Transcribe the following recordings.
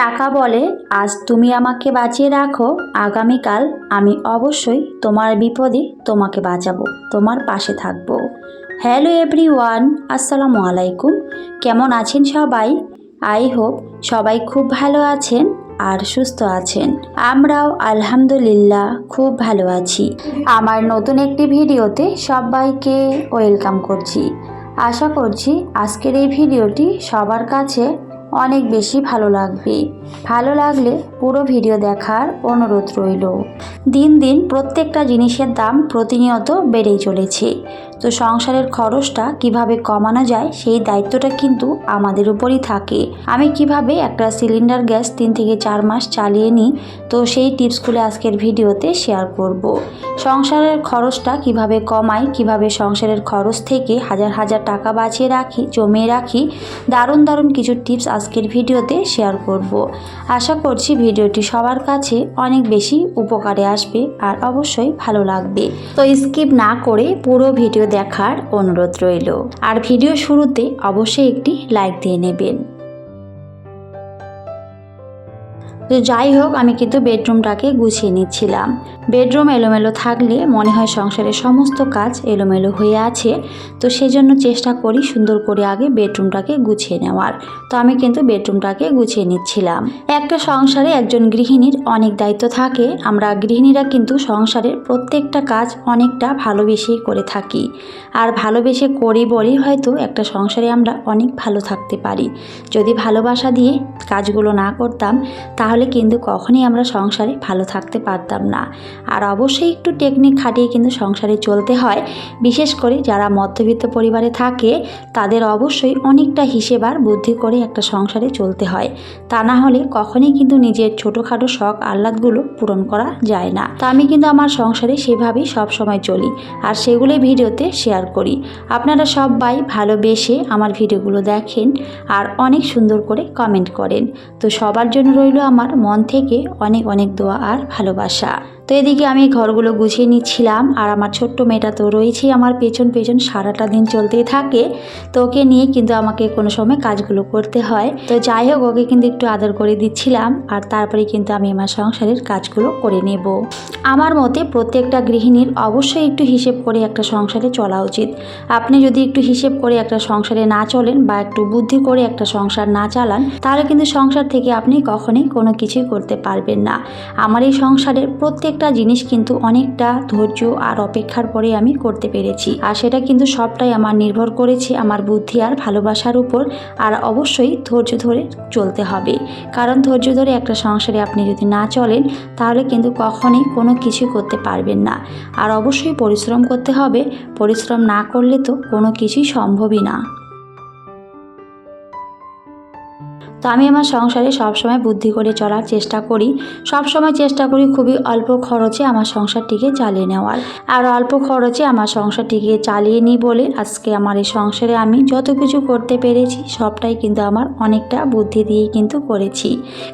টাকা বলে, আজ তুমি আমাকে বাঁচিয়ে রাখো, আগামীকাল আমি অবশ্যই তোমার বিপদে তোমাকে বাঁচাবো, তোমার পাশে থাকবো। হ্যালো এভরিওয়ান, আসসালামু আলাইকুম। কেমন আছেন সবাই? আই হোপ সবাই খুব ভালো আছেন আর সুস্থ আছেন। আমরাও আলহামদুলিল্লাহ খুব ভালো আছি। আমার নতুন একটি ভিডিওতে সবাইকে ওয়েলকাম করছি। আশা করছি আজকের এই ভিডিওটি সবার কাছে অনেক বেশি ভালো লাগবে। ভালো লাগলে পুরো ভিডিও দেখার অনুরোধ রইল। দিন দিন প্রত্যেকটা জিনিসের দাম প্রতিনিয়ত বেড়েই চলেছে। তো সংসারের খরচটা কিভাবে কমানো যায় সেই দায়িত্বটা কিন্তু আমাদের উপরই থাকে। আমি কিভাবে একটা সিলিন্ডার গ্যাস 3 থেকে 4 মাস চালিয়ে নিই, তো সেই টিপসগুলো আজকের ভিডিওতে শেয়ার করব। সংসারের খরচটা কিভাবে কমাই, কিভাবে সংসারের খরচ থেকে হাজার হাজার টাকা বাঁচিয়ে রাখি, জমিয়ে রাখি, দারুণ দারুণ কিছু টিপস আজকের ভিডিওতে শেয়ার করব। আশা করছি ভিডিওটি সবার কাছে অনেক বেশি উপকারে আসবে আর অবশ্যই ভালো লাগবে। তো স্কিপ না করে পুরো ভিডিও দেখার অনুরোধ রইল। আর ভিডিও শুরুতে অবশ্যই একটি লাইক দিয়ে নেবেন। তো যাই হোক, আমি কিন্তু বেডরুমটাকে গুছিয়ে নিচ্ছিলাম। বেডরুম এলোমেলো থাকলে মনে হয় সংসারের সমস্ত কাজ এলোমেলো হয়ে আছে। তো সেজন্য চেষ্টা করি সুন্দর করে আগে বেডরুমটাকে গুছিয়ে নেওয়ার। তো আমি কিন্তু বেডরুমটাকে গুছিয়ে নিচ্ছিলাম। একটা সংসারে একজন গৃহিণীর অনেক দায়িত্ব থাকে। আমরা গৃহিণীরা কিন্তু সংসারের প্রত্যেকটা কাজ অনেকটা ভালোবেসেই করে থাকি। আর ভালোবেসে করি বলেই হয়তো একটা সংসারে আমরা অনেক ভালো থাকতে পারি। যদি ভালোবাসা দিয়ে কাজগুলো না করতাম তাহলে কিন্তু কখনোই আমরা সংসারে ভালো থাকতে পারতাম না। আর অবশ্যই একটু টেকনিক খাটিয়ে কিন্তু সংসারে চলতে হয়। বিশেষ করে যারা মধ্যবিত্ত পরিবারে থাকে তাদের অবশ্যই অনেকটা হিসেব আর বুদ্ধি করে একটা সংসারে চলতে হয়। তা না হলে কখনোই কিন্তু নিজের ছোটোখাটো শখ আহ্লাদগুলো পূরণ করা যায় না। তা আমি কিন্তু আমার সংসারে সেভাবেই সবসময় চলি আর সেগুলোই ভিডিওতে শেয়ার করি। আপনারা সবাই ভালোবেসে আমার ভিডিওগুলো দেখেন আর অনেক সুন্দর করে কমেন্ট করেন। তো সবার জন্য রইল আমার মন থেকে অনেক অনেক দোয়া আর ভালোবাসা। তো এদিকে আমি ঘরগুলো গুছিয়ে নিচ্ছিলাম আর আমার ছোট্ট মেয়েটা তো রয়েছেই আমার পেছন পেছন সারাটা দিন চলতেই থাকে। তো ওকে নিয়ে কিন্তু আমাকে কোনো সময় কাজগুলো করতে হয়। তো যাই হোক, ওকে কিন্তু একটু আদর করে দিচ্ছিলাম আর তারপরে কিন্তু আমি আমার সংসারের কাজগুলো করে নেব। আমার মতে প্রত্যেকটা গৃহিণীর অবশ্যই একটু হিসেব করে একটা সংসারে চলা উচিত। আপনি যদি একটু হিসেব করে একটা সংসারে না চলেন বা একটু বুদ্ধি করে একটা সংসার না চালান, তাহলে কিন্তু সংসার থেকে আপনি কখনোই কোনো কিছুই করতে পারবেন না। আমার এই সংসারের প্রত্যেকটা জিনিস কিন্তু অনেকটা ধৈর্য আর অপেক্ষার পরে আমি করতে পেরেছি। আর সেটা কিন্তু সবটাই আমার নির্ভর করেছে আমার বুদ্ধি আর ভালোবাসার উপর। আর অবশ্যই ধৈর্য ধরে চলতে হবে, কারণ ধৈর্য ধরে একটা সংসারে আপনি যদি না চলেন তাহলে কিন্তু কখনোই কোনো কিছু করতে পারবেন না। আর অবশ্যই পরিশ্রম করতে হবে, পরিশ্রম না করলে তো কোনো কিছুই সম্ভবই না। তো আমি আমার সংসারে সবসময় বুদ্ধি করে চলার চেষ্টা করি। সবসময় চেষ্টা করি খুবই অল্প খরচে আমার সংসারটিকে চালিয়ে নেওয়ার। আর অল্প খরচে আমার সংসারটিকে চালিয়ে নিই বলে আজকে আমার এই সংসারে আমি যত কিছু করতে পেরেছি সবটাই কিন্তু আমার অনেকটা বুদ্ধি দিয়েই কিন্তু করেছি।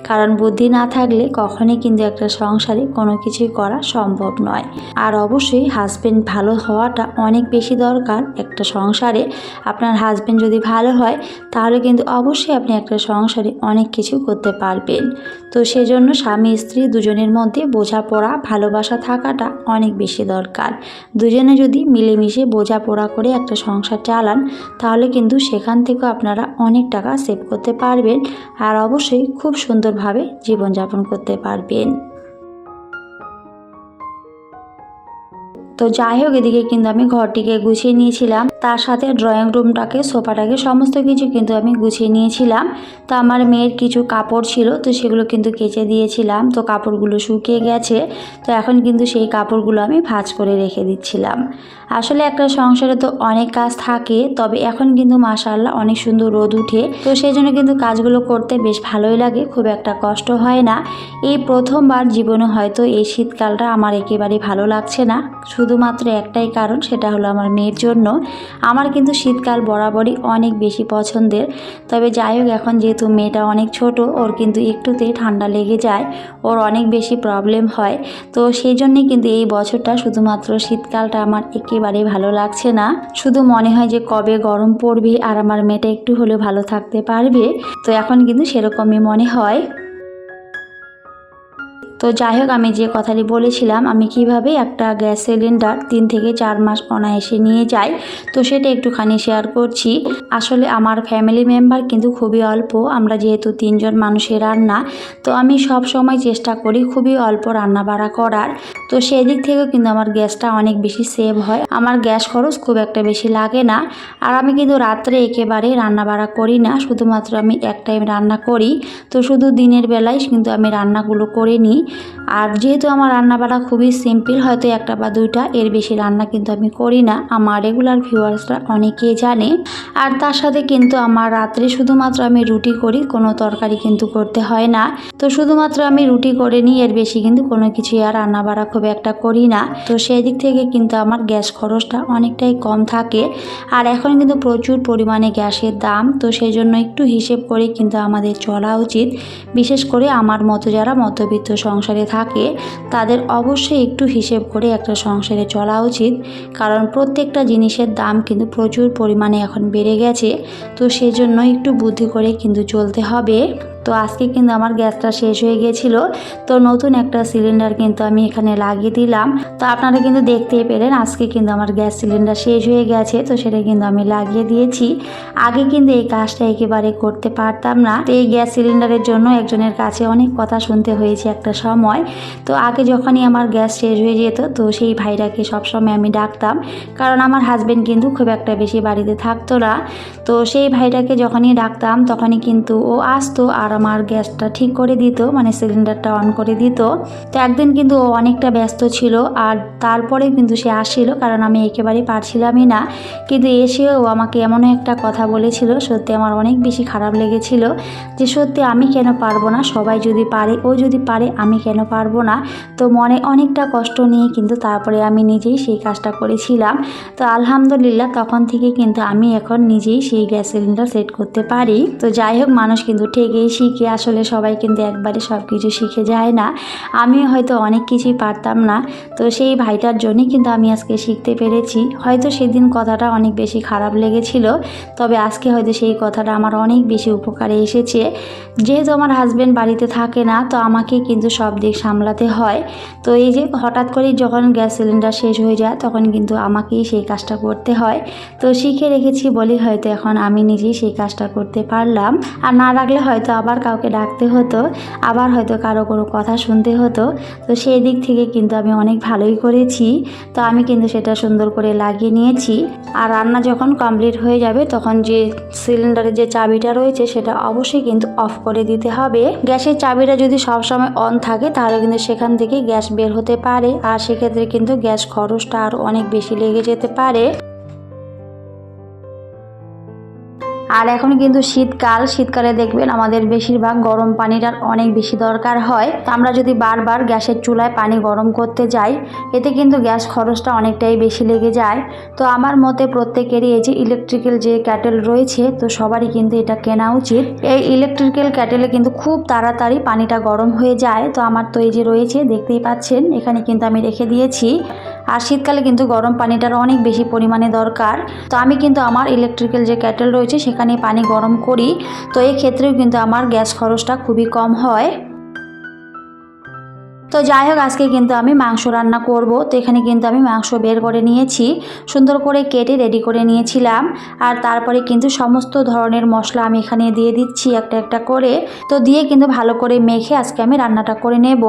কারণ বুদ্ধি না থাকলে কখনোই কিন্তু একটা সংসারে কোনো কিছুই করা সম্ভব নয়। আর অবশ্যই হাজবেন্ড ভালো হওয়াটা অনেক বেশি দরকার একটা সংসারে। আপনার হাজবেন্ড যদি ভালো হয় তাহলে কিন্তু অবশ্যই আপনি একটা সংসারে অনেক কিছু করতে পারবেন। তো সেজন্য স্বামী স্ত্রী দুজনের মধ্যে বোঝাপড়া ভালোবাসা থাকাটা অনেক বেশি দরকার। দুজনে যদি মিলেমিশে বোঝাপড়া করে একটা সংসার চালান তাহলে কিন্তু সেখান থেকেও আপনারা অনেক টাকা সেভ করতে পারবেন আর অবশ্যই খুব সুন্দরভাবে জীবনযাপন করতে পারবেন। তো যাই হোক, এদিকে কিন্তু আমি ঘরটিকে গুছিয়ে নিয়েছিলাম, তার সাথে ড্রয়িং রুমটাকে, সোফাটাকে, সমস্ত কিছু কিন্তু আমি গুছিয়ে নিয়েছিলাম। তো আমার মেয়ের কিছু কাপড় ছিল, তো সেগুলো কিন্তু কেচে দিয়েছিলাম। তো কাপড়গুলো শুকিয়ে গেছে, তো এখন কিন্তু সেই কাপড়গুলো আমি ভাঁজ করে রেখে দিচ্ছিলাম। আসলে একটা সংসারে তো অনেক কাজ থাকে, তবে এখন কিন্তু মাশাআল্লাহ অনেক সুন্দর রোদ উঠে, তো সেই জন্য কিন্তু কাজগুলো করতে বেশ ভালোই লাগে, খুব একটা কষ্ট হয় না। এই প্রথমবার জীবনে হয়তো এই শীতকালটা আমার একেবারে ভালো লাগছে না, শুধুমাত্র একটাই কারণ, সেটা হলো আমার মেয়ের জন্য। আমার কিন্তু শীতকাল বরাবরই অনেক বেশি পছন্দের। তবে যাই হোক, এখন যেহেতু মেয়েটা অনেক ছোট, ওর কিন্তু একটুতেই ঠান্ডা লেগে যায়, ওর অনেক বেশি প্রবলেম হয়। তো সেই জন্যই কিন্তু এই বছরটা শুধুমাত্র শীতকালটা আমার একেবারে ভালো লাগছে না। শুধু মনে হয় যে কবে গরম পড়বে আর আমার মেয়েটা একটু হলেও ভালো থাকতে পারবে। তো এখন কিন্তু সেরকমই মনে হয়। তো যাই হোক, আমি যে কথাটি বলেছিলাম আমি কিভাবে একটা গ্যাস সিলিন্ডার 3 থেকে 4 মাস অনায়াসে নিয়ে যাই, তো সেটা একটুখানি শেয়ার করছি। আসলে আমার ফ্যামিলি মেম্বার কিন্তু খুবই অল্প, আমরা যেহেতু 3 জন মানুষের রান্না, তো আমি সব সময় চেষ্টা করি খুবই অল্প রান্না বাড়া করার। তো সেই দিক থেকেও কিন্তু আমার গ্যাসটা অনেক বেশি সেভ হয়, আমার গ্যাস খরচ খুব একটা বেশি লাগে না। আর আমি কিন্তু রাত্রে একেবারে রান্না বাড়া করি না, শুধুমাত্র আমি এক টাইম রান্না করি। তো শুধু দিনের বেলায় কিন্তু আমি রান্নাগুলো করে নিই। আর যেহেতু আমার রান্না বাড়া খুবই সিম্পল, হয়তো একটা বা দুইটা, এর বেশি রান্না কিন্তু আমি করি না, আমার রেগুলার ভিউয়ার্সরা অনেকেই জানে। আর তার সাথে কিন্তু আমার রাত্রে শুধুমাত্র আমি রুটি করি, কোনো তরকারি কিন্তু করতে হয় না। তো শুধুমাত্র আমি রুটি করে নিই, এর বেশি কিন্তু কোনো কিছুই আর রান্না বাড়া খুব একটা করি না। তো সেই দিক থেকে কিন্তু আমার গ্যাস খরচটা অনেকটাই কম থাকে। আর এখন কিন্তু প্রচুর পরিমাণে গ্যাসের দাম, তো সেই জন্য একটু হিসেব করে কিন্তু আমাদের চলা উচিত। বিশেষ করে আমার মতো যারা মধ্যবিত্ত সংসারে থাকে, তাদের অবশ্যই একটু হিসেব করে একটা সংসারে চলা উচিত, কারণ প্রত্যেকটা জিনিসের দাম কিন্তু প্রচুর পরিমাণে এখন বেড়ে গেছে। তো সেজন্য একটু বুদ্ধি করে কিন্তু চলতে হবে। তো আজকে কিন্তু আমার গ্যাসটা শেষ হয়ে গিয়েছিল, তো নতুন একটা সিলিন্ডার কিন্তু আমি এখানে লাগিয়ে দিলাম। তো আপনারা কিন্তু দেখতেই পেলেন আজকে কিন্তু আমার গ্যাস সিলিন্ডার শেষ হয়ে গেছে, তো সেটা কিন্তু আমি লাগিয়ে দিয়েছি। আগে কিন্তু এই কাজটা একেবারে করতে পারতাম না, তো এই গ্যাস সিলিন্ডারের জন্য একজনের কাছে অনেক কথা শুনতে হয়েছে একটা সময়। তো আগে যখনই আমার গ্যাস শেষ হয়ে যেত, তো সেই ভাইটাকে সবসময় আমি ডাকতাম, কারণ আমার হাজব্যান্ড কিন্তু খুব একটা বেশি বাড়িতে থাকতো না। তো সেই ভাইটাকে যখনই ডাকতাম তখনই কিন্তু ও আসতো আর আমার গ্যাসটা ঠিক করে দিত, মানে সিলিন্ডারটা অন করে দিত। তো একদিন কিন্তু ও অনেকটা ব্যস্ত ছিল, আর তারপরে কিন্তু সে আসছিল, কারণ আমি একেবারেই পারছিলামই না। কিন্তু এসেও ও আমাকে এমন একটা কথা বলেছিল, সত্যি আমার অনেক বেশি খারাপ লেগেছিল, যে সত্যি আমি কেন পারবো না, সবাই যদি পারে, ও যদি পারে, আমি কেন পারবো না। তো মনে অনেকটা কষ্ট নিয়ে কিন্তু তারপরে আমি নিজেই সেই কাজটা করেছিলাম। তো আলহামদুলিল্লাহ, তখন থেকে কিন্তু আমি এখন নিজেই সেই গ্যাস সিলিন্ডার সেট করতে পারি। তো যাই হোক, মানুষ কিন্তু ঠিকই শিখে, আসলে সবাই কিন্তু একবারে সব কিছু শিখে যায় না। আমি হয়তো অনেক কিছুই পারতাম না, তো সেই ভাইটার জন্যই কিন্তু আমি আজকে শিখতে পেরেছি। হয়তো সেদিন কথাটা অনেক বেশি খারাপ লেগেছিল, তবে আজকে হয়তো সেই কথাটা আমার অনেক বেশি উপকারে এসেছে। যেহেতু আমার হাজব্যান্ড বাড়িতে থাকে না, তো আমাকে কিন্তু সব দিক সামলাতে হয়। তো এই যে হঠাৎ করেই যখন গ্যাস সিলিন্ডার শেষ হয়ে যায়, তখন কিন্তু আমাকেই সেই কাজটা করতে হয়। তো শিখে রেখেছি বলেই হয়তো এখন আমি নিজেই সেই কাজটা করতে পারলাম। আর না রাখলে হয়তো আবার কাউকে ডাকতে হতো, আবার হয়তো কারো কোনো কথা শুনতে হতো। তো সেই দিক থেকে কিন্তু আমি অনেক ভালোই করেছি। তো আমি কিন্তু সেটা সুন্দর করে লাগিয়ে নিয়েছি। আর রান্না যখন কমপ্লিট হয়ে যাবে, তখন যে সিলিন্ডারের যে চাবিটা রয়েছে সেটা অবশ্যই কিন্তু অফ করে দিতে হবে। গ্যাসের চাবিটা যদি সবসময় অন থাকে, তাহলে কিন্তু সেখান থেকে গ্যাস বের হতে পারে, আর সেক্ষেত্রে কিন্তু গ্যাস খরচটা আরও অনেক বেশি লেগে যেতে পারে। আর এখন কিন্তু শীতকালে দেখবেন আমাদের বেশিরভাগ গরম পানিটার অনেক বেশি দরকার হয়। তো আমরা যদি বারবার গ্যাসের চুলায় পানি গরম করতে যাই, এতে কিন্তু গ্যাস খরচটা অনেকটাই বেশি লেগে যায়। তো আমার মতে প্রত্যেকেরই এই যে ইলেকট্রিক্যাল যে ক্যাটেল রয়েছে, তো সবারই কিন্তু এটা কেনা উচিত। এই ইলেকট্রিক্যাল ক্যাটেলে কিন্তু খুব তাড়াতাড়ি পানিটা গরম হয়ে যায়। তো আমার তো এই যে রয়েছে, দেখতেই পাচ্ছেন, এখানে কিন্তু আমি রেখে দিয়েছি। আর শীতকালে কিন্তু গরম পানিটার অনেক বেশি পরিমাণে দরকার। তো আমি কিন্তু আমার ইলেকট্রিক্যাল যে ক্যাটেল রয়েছে সেখানে পানি গরম করি। তো এই ক্ষেত্রেও কিন্তু আমার গ্যাস খরচটা খুবই কম হয়। তো যাই হোক, আজকে কিন্তু আমি মাংস রান্না করব। তো এখানে কিন্তু আমি মাংস বের করে নিয়েছি, সুন্দর করে কেটে রেডি করে নিয়েছিলাম। আর তারপরে কিন্তু সমস্ত ধরনের মশলা আমি এখানে দিয়ে দিচ্ছি একটা একটা করে। তো দিয়ে কিন্তু ভালো করে মেখে আজকে আমি রান্নাটা করে নেব।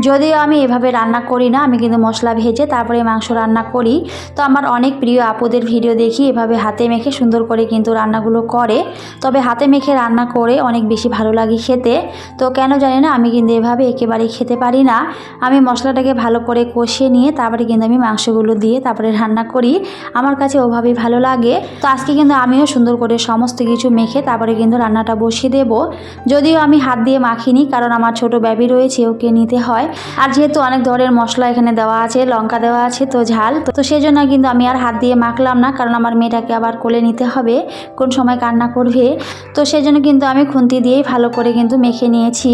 যদিও আমি এভাবে রান্না করি না, আমি কিন্তু মশলা ভেজে তারপরে মাংস রান্না করি। তো আমার অনেক প্রিয় আপুদের ভিডিও দেখি এভাবে হাতে মেখে সুন্দর করে কিন্তু রান্নাগুলো করে। তবে হাতে মেখে রান্না করে অনেক বেশি ভালো লাগে খেতে। তো কেন জানি না, আমি কিন্তু এভাবে একেবারেই খেতে পারি না। আমি মশলাটাকে ভালো করে কষিয়ে নিয়ে তারপরে কিন্তু আমি মাংসগুলো দিয়ে তারপরে রান্না করি, আমার কাছে ওভাবেই ভালো লাগে। তো আজকে কিন্তু আমিও সুন্দর করে সমস্ত কিছু মেখে তারপরে কিন্তু রান্নাটা বসিয়ে দেব। যদিও আমি হাত দিয়ে মাখিনি, কারণ আমার ছোট বেবি রয়েছে, ওকে নিতে হয়। আর যেহেতু অনেক ধরনের মশলা এখানে দেওয়া আছে, লঙ্কা দেওয়া আছে, তো ঝাল, তো সেজন্য কিন্তু আমি আর হাত দিয়ে মাখলাম না, কারণ আমার মেয়েটাকে আবার কোলে নিতে হবে, কোন সময় কান্না করবে। তো সেজন্য কিন্তু আমি খুন্তি দিয়েই ভালো করে কিন্তু মেখে নিয়েছি।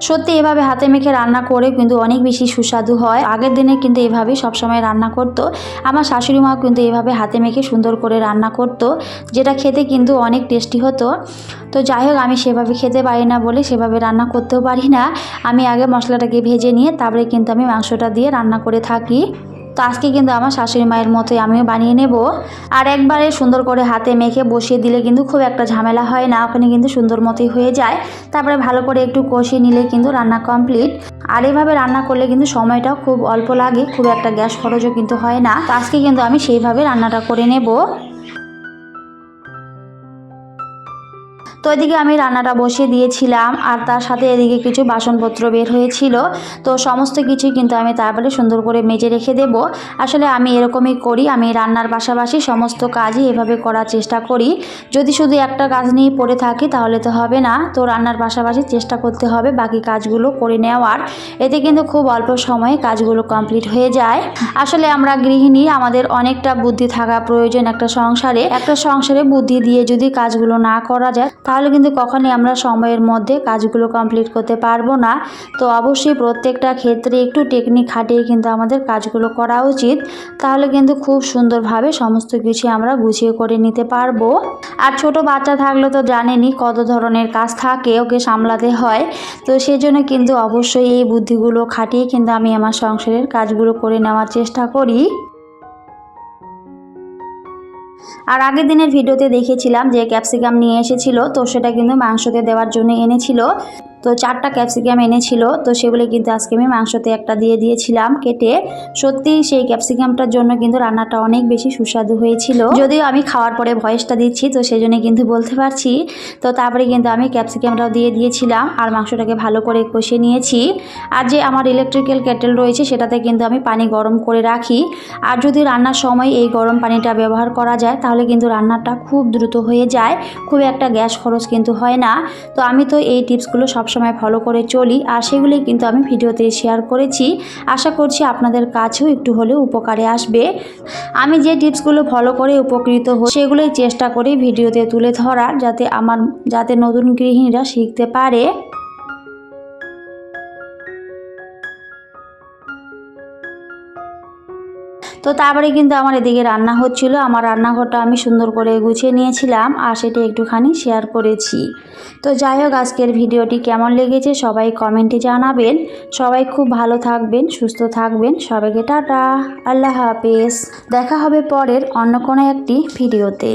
সত্যি এভাবে হাতে মেখে রান্না করে কিন্তু অনেক বেশি সুস্বাদু হয়। আগের দিনে কিন্তু এভাবেই সবসময় রান্না করতো। আমার শাশুড়ি মাও কিন্তু এভাবে হাতে মেখে সুন্দর করে রান্না করতো, যেটা খেতে কিন্তু অনেক টেস্টি হতো। তো যাই হোক, আমি সেভাবে খেতে পারি না বলে সেভাবে রান্না করতেও পারি না। আমি আগে মশলাটাকে ভেজে নিয়ে তারপরে কিন্তু আমি মাংসটা দিয়ে রান্না করে থাকি। তো আজকে কিন্তু আমার শাশুড়ি মায়ের মতোই আমিও বানিয়ে নেব। আর একবারে সুন্দর করে হাতে মেখে বসিয়ে দিলে কিন্তু খুব একটা ঝামেলা হয় না, ওখানে কিন্তু সুন্দর মতোই হয়ে যায়। তারপরে ভালো করে একটু কষিয়ে নিলে কিন্তু রান্না কমপ্লিট। আর এইভাবে রান্না করলে কিন্তু সময়টাও খুব অল্প লাগে, খুব একটা গ্যাস খরচও কিন্তু হয় না। তো আজকে কিন্তু আমি সেইভাবে রান্নাটা করে নেব। তো এদিকে আমি রান্নাটা বসিয়ে দিয়েছিলাম, আর তার সাথে এদিকে কিছু বাসনপত্র বের হয়েছিল। তো সমস্ত কিছুই কিন্তু আমি তারপরে সুন্দর করে মেজে রেখে দেব। আসলে আমি এরকমই করি, আমি রান্নার পাশাপাশি সমস্ত কাজই এভাবে করার চেষ্টা করি। যদি শুধু একটা কাজ নিয়ে পড়ে থাকি তাহলে তো হবে না, তো রান্নার পাশাপাশি চেষ্টা করতে হবে বাকি কাজগুলো করে নেওয়ার। এতে কিন্তু খুব অল্প সময়ে কাজগুলো কমপ্লিট হয়ে যায়। আসলে আমরা গৃহিণী, আমাদের অনেকটা বুদ্ধি থাকা প্রয়োজন একটা সংসারে বুদ্ধি দিয়ে যদি কাজগুলো না করা যায় তাহলে কিন্তু কখনই আমরা সময়ের মধ্যে কাজগুলো কমপ্লিট করতে পারবো না। তো অবশ্যই প্রত্যেকটা ক্ষেত্রে একটু টেকনিক খাটিয়ে কিন্তু আমাদের কাজগুলো করা উচিত, তাহলে কিন্তু খুব সুন্দরভাবে সমস্ত কিছু আমরা গুছিয়ে করে নিতে পারবো। আর ছোট বাচ্চা থাকলে তো জানেনই কত ধরনের কাজ থাকে, ওকে সামলাতে হয়। তো সেজন্য কিন্তু অবশ্যই এই বুদ্ধিগুলো খাটিয়ে কিন্তু আমি আমার সংসারের কাজগুলো করে নেওয়ার চেষ্টা করি। আর আগের দিনের ভিডিওতে দেখেছিলাম যে ক্যাপসিকাম নিয়ে এসেছিল, তো সেটা কিন্তু মাংসতে দেওয়ার জন্য এনেছিল। তো 4টা ক্যাপসিকাম এনেছিল, তো সেগুলো কিন্তু আজকে আমি মাংসতে একটা দিয়ে দিয়েছিলাম কেটে। সত্যি সেই ক্যাপসিকামটার জন্য কিন্তু রান্নাটা অনেক বেশি সুস্বাদু হয়েছিল। যদিও আমি খাওয়ার পরে ভয়েসটা দিচ্ছি, তো সেই জন্য কিন্তু বলতে পারছি। তো তারপরে কিন্তু আমি ক্যাপসিকামটাও দিয়ে দিয়েছিলাম আর মাংসটাকে ভালো করে কষিয়ে নিয়েছি। আর যে আমার ইলেকট্রিক্যাল কেটেল রয়েছে সেটাতে কিন্তু আমি পানি গরম করে রাখি। আর যদি রান্নার সময় এই গরম পানিটা ব্যবহার করা যায় তাহলে কিন্তু রান্নাটা খুব দ্রুত হয়ে যায়, খুব একটা গ্যাস খরচ কিন্তু হয় না। তো আমি তো এই টিপসগুলো সবসময় ফলো করে চলি, আর সেগুলি কিন্তু আমি ভিডিওতে শেয়ার করেছি। আশা করছি আপনাদের কাছেও একটু হলেও উপকারে আসবে। আমি যে টিপসগুলো ফলো করে উপকৃত হই সেগুলোই চেষ্টা করি ভিডিওতে তুলে ধরার, যাতে নতুন গৃহিণীরা শিখতে পারে। তো তারপরে কিন্তু আমার এদিকে রান্না হচ্ছিল, আমার রান্নাঘরটা আমি সুন্দর করে গুছিয়ে নিয়েছিলাম আর সেটা একটুখানি শেয়ার করেছি। তো যাই হোক, আজকের ভিডিওটি কেমন লেগেছে সবাই কমেন্টে জানাবেন। সবাই খুব ভালো থাকবেন, সুস্থ থাকবেন। সবাইকে টাটা, আল্লাহ হাফেজ। দেখা হবে পরের অন্য কোনো একটি ভিডিওতে।